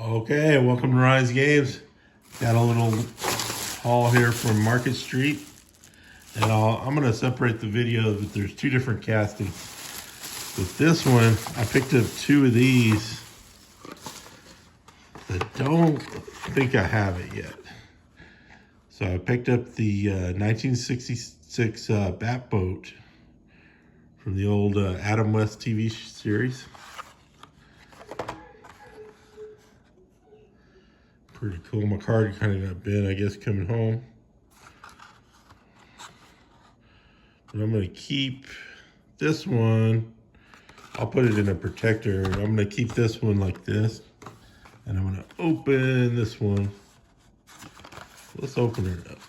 Okay, welcome to Ronnys Games. Got a little haul here from Market Street. And I'm going to separate the video, but there's two different castings. With this one, I picked up two of these that don't think I have it yet. So I picked up the 1966 Bat Boat from the old Adam West TV series. Pretty cool. My card kind of got bent, I guess, coming home. But I'm going to keep this one. I'll put it in a protector. I'm going to keep this one like this. And I'm going to open this one. Let's open it up.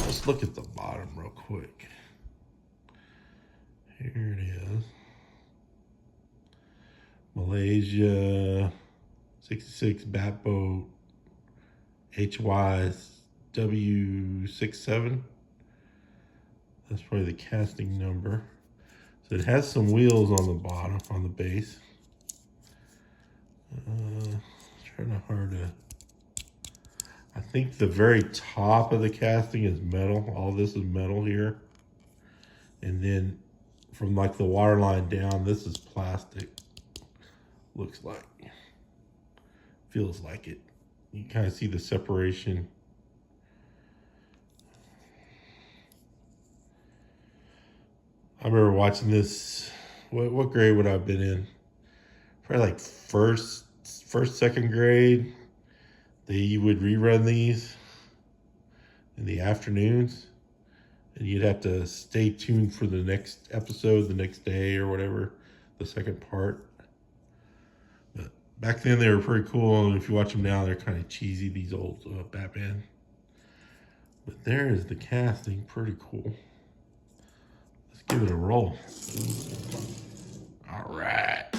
Let's look at the bottom real quick. Here it is. Malaysia 66 Bat Boat HYW67. That's probably the casting number. So it has some wheels on the bottom, on the base. It's kind of hard to. I think the very top of the casting is metal. All this is metal here. And then from like the water line down, this is plastic. Looks like, feels like it. You kind of see the separation. I remember watching this. What grade would I have been in? Probably like first, second grade. They would rerun these in the afternoons, and you'd have to stay tuned for the next episode, the next day or whatever, the second part. Back then, they were pretty cool, and if you watch them now, they're kind of cheesy, these old Batman. But there is the casting, pretty cool. Let's give it a roll. All right.